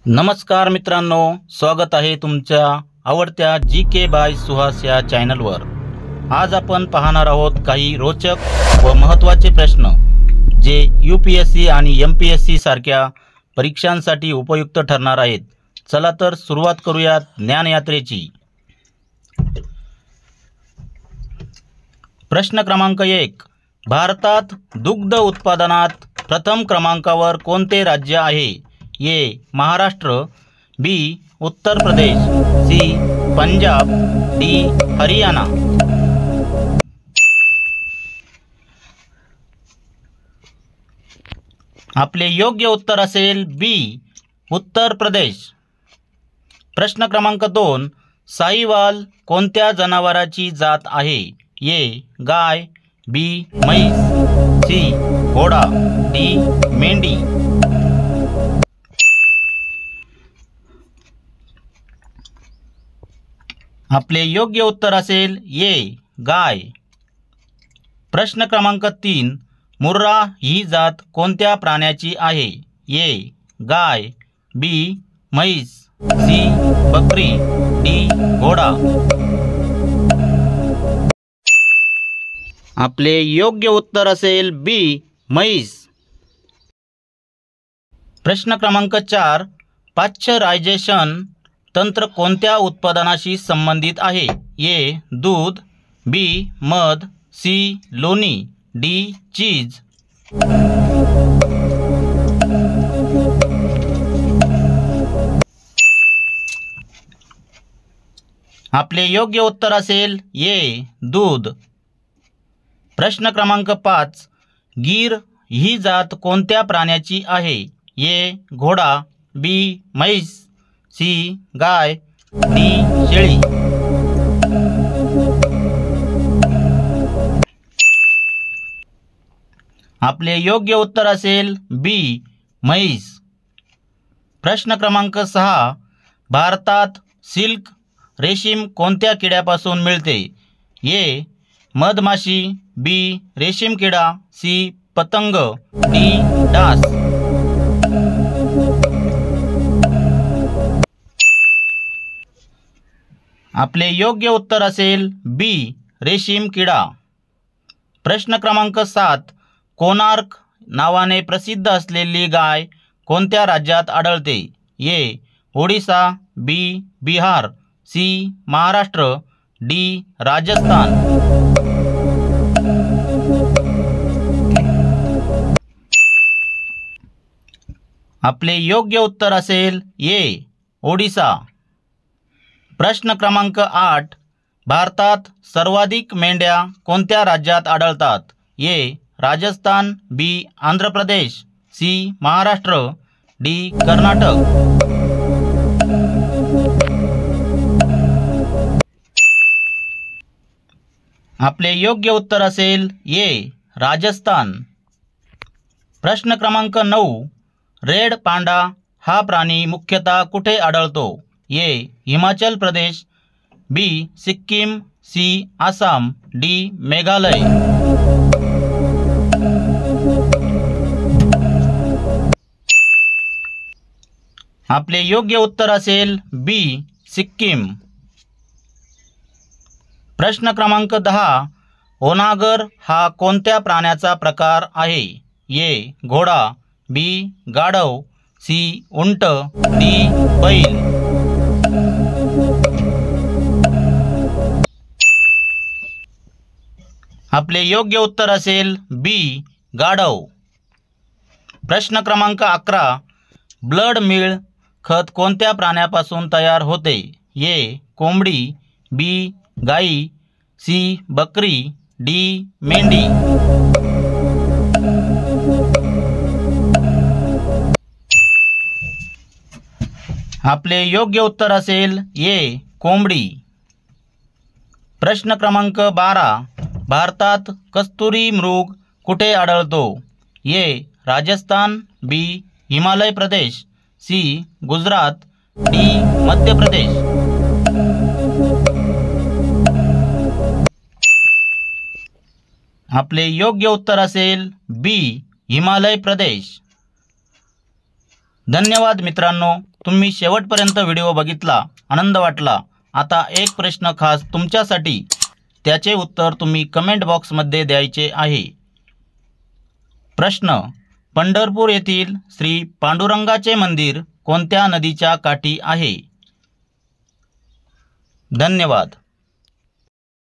नमस्कार मित्रांनो, स्वागत आहे तुमच्या आवडत्या जी.के. बाय सुहास या चॅनलवर। आज आपण पाहणार आहोत काही रोचक व महत्त्वाचे प्रश्न जे UPSC आणि MPSC सारख्या परीक्षांसाठी उपयुक्त ठरणार आहेत। चला तर सुरुवात करूयात ज्ञानयात्रेची। प्रश्न क्रमांक 1, भारतात दुग्ध उत्पादनात प्रथम क्रमांकावर कोणते राज्य आहे? ए. महाराष्ट्र, बी. उत्तर प्रदेश, सी. पंजाब, डी. हरियाणा। आपले योग्य उत्तर असेल बी. उत्तर प्रदेश। प्रश्न क्रमांक 2, साहिवाल कोणत्या जनावराची जात आहे? ए. गाय, बी. म्हैस, सी. घोडा, डी. मेंढी। आपले योग्य उत्तर असेल ए. गाय। प्रश्न क्रमांक 3, मुर्रा ही जात कोणत्या प्राण्याची आहे? ए. गाय, बी. म्हैस, सी. बकरी, डी. घोडा। आपले योग्य उत्तर असेल बी. म्हैस। प्रश्न क्रमांक 4, पाश्चरायझेशन तंत्र कोणत्या उत्पादनाशी संबंधित आहे? ए. दूध, बी. मध, सी. लोणी, डी. चीज। आपले योग्य उत्तर असेल ए. दूध। प्रश्न क्रमांक 5, गीर ही जात कोणत्या प्राण्याची आहे? ए. घोडा, बी. म्हैस, सी. गाय, डी. शेळी। आपले योग्य उत्तर असेल बी. म्हैस। प्रश्न क्रमांक 6, भारतात सिल्क रेशीम कोणत्या किड्यापासून मिळते? ए. मधमाशी, बी. रेशीम किडा, सी. पतंग, डी. डास। आपले योग्य उत्तर असेल बी. रेशीम किडा। प्रश्न क्रमांक 7, कोणार्क नावाने प्रसिद्ध असलेली गाय कोणत्या राज्यात आढळते? ए. ओडिसा, बी. बिहार, सी. महाराष्ट्र, डी. राजस्थान। आपले योग्य उत्तर असेल ए. ओडिसा। प्रश्न क्रमांक 8, भारतात सर्वाधिक मेंढ्या कोणत्या राज्यात आढळतात? ए. राजस्थान, बी. आंध्र प्रदेश, सी. महाराष्ट्र, डी. कर्नाटक। आपले योग्य उत्तर असेल ए. राजस्थान। प्रश्न क्रमांक 9, रेड पांडा हा प्राणी मुख्यतः कुठे आढळतो? ए. हिमाचल प्रदेश, बी. सिक्कीम, सी. आसाम, डी. मेघालय। आपले योग्य उत्तर असेल बी. सिक्कीम। प्रश्न क्रमांक 10, ओनागर हा कोणत्या प्राण्याचा प्रकार आहे? ए. घोडा, बी. गाढव, सी. उंट, डी. बैल। आपले योग्य उत्तर असेल बी. गाढव। प्रश्न क्रमांक 11, ब्लड मील खत कोणत्या प्राण्यापासून तयार होते? ए. कोंबडी, बी. गाई, सी. बकरी, डी. मेंढी। आपले योग्य उत्तर असेल ए. कोंबडी। प्रश्न क्रमांक 12, भारतात कस्तुरी मृग कुठे आढळतो? ए. राजस्थान, बी. हिमाचल प्रदेश, सी. गुजरात, डी. मध्य प्रदेश। आपले योग्य उत्तर असेल बी. हिमाचल प्रदेश। धन्यवाद मित्रांनो। तुम्ही शेवटपर्यंत व्हिडिओ बघितला, आनंद वाटला। आता एक प्रश्न खास तुमच्यासाठी, त्याचे उत्तर तुम्ही कमेंट बॉक्समध्ये द्यायचे आहे। प्रश्न: पंढरपूर येथील श्री पांडुरंगाचे मंदिर कोणत्या नदीच्या काठी आहे? धन्यवाद।